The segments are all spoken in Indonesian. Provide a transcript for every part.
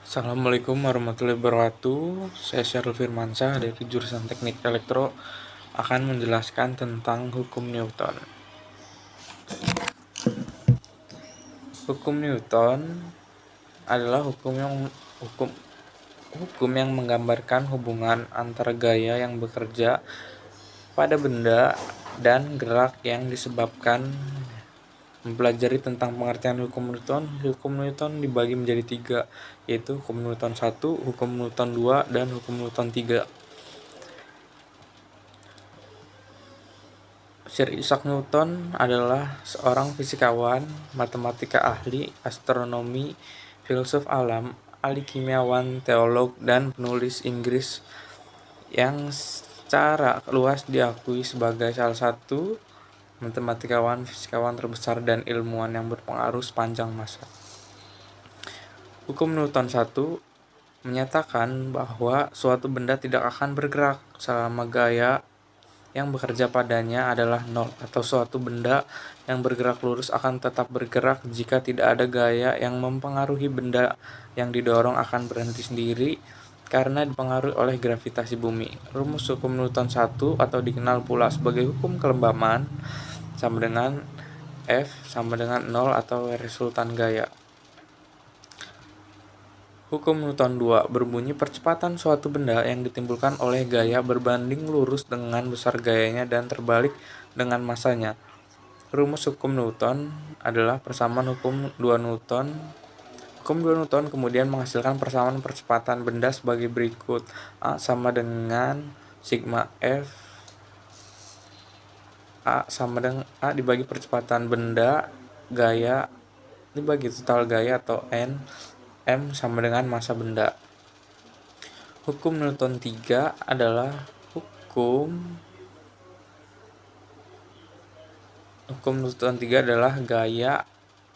Assalamualaikum warahmatullahi wabarakatuh. Saya Syarul Firmansyah dari jurusan Teknik Elektro akan menjelaskan tentang hukum Newton. Hukum Newton adalah hukum hukum yang menggambarkan hubungan antara gaya yang bekerja pada benda dan gerak yang disebabkan. Mempelajari tentang pengertian hukum Newton dibagi menjadi 3, yaitu hukum Newton 1, hukum Newton 2, dan hukum Newton 3. Sir Isaac Newton adalah seorang fisikawan, matematika ahli, astronomi, filsuf alam, ahli kimiawan, teolog, dan penulis Inggris yang secara luas diakui sebagai salah satu matematikawan, fisikawan terbesar, dan ilmuwan yang berpengaruh sepanjang masa. Hukum Newton 1 menyatakan bahwa suatu benda tidak akan bergerak selama gaya yang bekerja padanya adalah nol, atau suatu benda yang bergerak lurus akan tetap bergerak jika tidak ada gaya yang mempengaruhi benda yang didorong akan berhenti sendiri karena dipengaruhi oleh gravitasi bumi. Rumus hukum Newton 1 atau dikenal pula sebagai hukum kelembaman sama dengan F sama dengan 0 atau resultan gaya. Hukum Newton 2 berbunyi percepatan suatu benda yang ditimbulkan oleh gaya berbanding lurus dengan besar gayanya dan terbalik dengan masanya. Rumus hukum Newton adalah persamaan hukum 2 Newton. Hukum 2 Newton kemudian menghasilkan persamaan percepatan benda sebagai berikut. A sama dengan sigma F. A sama dengan A dibagi percepatan benda, gaya, dibagi total gaya atau N. M sama dengan massa benda. Hukum Newton 3 adalah hukum Newton 3 adalah gaya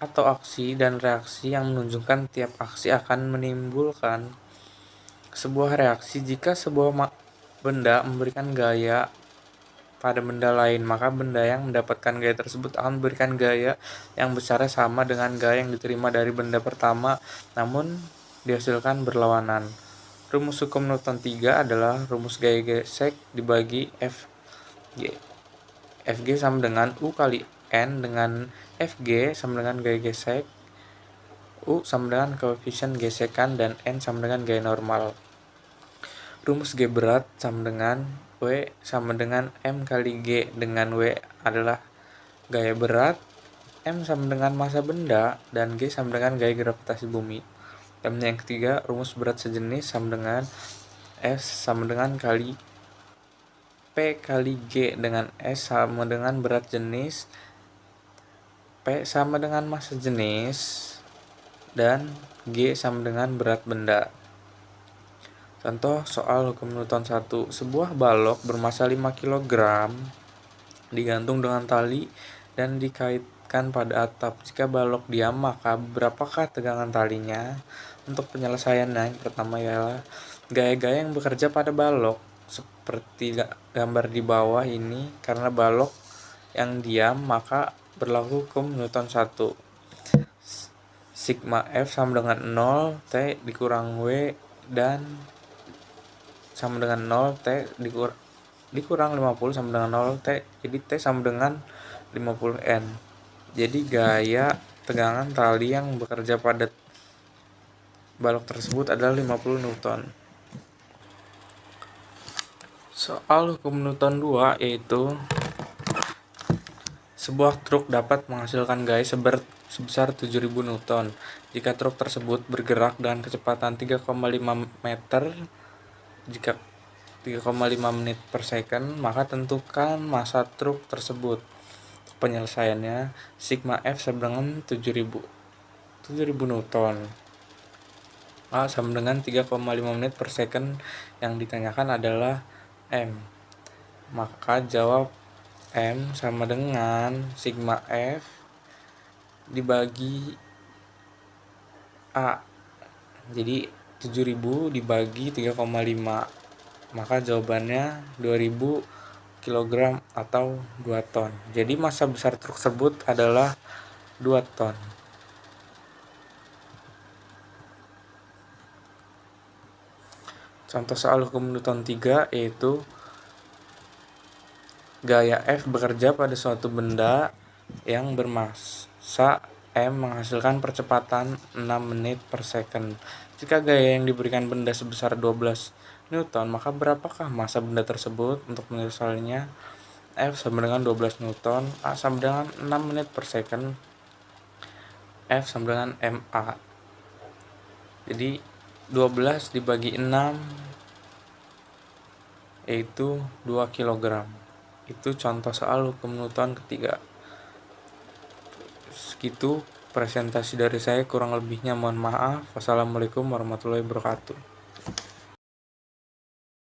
atau aksi dan reaksi yang menunjukkan tiap aksi akan menimbulkan sebuah reaksi. Jika sebuah benda memberikan gaya pada benda lain, maka benda yang mendapatkan gaya tersebut akan memberikan gaya yang besarnya sama dengan gaya yang diterima dari benda pertama, namun dihasilkan berlawanan. Rumus hukum Newton 3 adalah rumus gaya gesek dibagi Fg. Fg sama dengan U kali N dengan Fg sama dengan gaya gesek, U sama dengan koefisien gesekan, dan N sama dengan gaya normal. Rumus G berat sama dengan W sama dengan M kali G, dengan W adalah gaya berat, M sama dengan massa benda, dan G sama dengan gaya gravitasi bumi. Dan yang ketiga, rumus berat sejenis sama dengan S sama dengan kali P kali G, dengan S sama dengan berat jenis, P sama dengan massa jenis, dan G sama dengan berat benda. Contoh soal hukum Newton 1. Sebuah balok bermassa 5 kg digantung dengan tali dan dikaitkan pada atap. Jika balok diam, maka berapakah tegangan talinya? Untuk penyelesaiannya, yang pertama ialah gaya-gaya yang bekerja pada balok seperti gambar di bawah ini. Karena balok yang diam, maka berlaku hukum Newton 1. Sigma F sama dengan 0, T dikurang W, dan sama dengan 0, T dikurang 50 sama dengan 0, T. Jadi T sama dengan 50 N. Jadi gaya tegangan tali yang bekerja pada balok tersebut adalah 50 Newton. Soal hukum Newton 2 yaitu sebuah truk dapat menghasilkan gaya sebesar 7000 Newton jika truk tersebut bergerak dengan kecepatan 3,5 meter jika 3,5 menit per second, maka tentukan massa truk tersebut. Penyelesaiannya, sigma F sama dengan 7000 Newton. A sama dengan 3,5 menit per second, yang ditanyakan adalah M. Maka jawab M sama dengan sigma F dibagi A. Jadi 7000 dibagi 3,5, maka jawabannya 2000 kg atau 2 ton. Jadi massa besar truk tersebut adalah 2 ton. Contoh soal hukum Newton 3 yaitu gaya F bekerja pada suatu benda yang bermassa M menghasilkan percepatan 6 menit per second. Jika gaya yang diberikan benda sebesar 12 Newton, maka berapakah massa benda tersebut? Untuk menyusulnya, F sama dengan 12 Newton, A sama dengan 6 menit per second, F sama dengan MA. Jadi 12 dibagi 6 yaitu 2 kg. Itu contoh soal hukum Newton ketiga. Segitu presentasi dari saya, kurang lebihnya mohon maaf. Wassalamualaikum warahmatullahi wabarakatuh.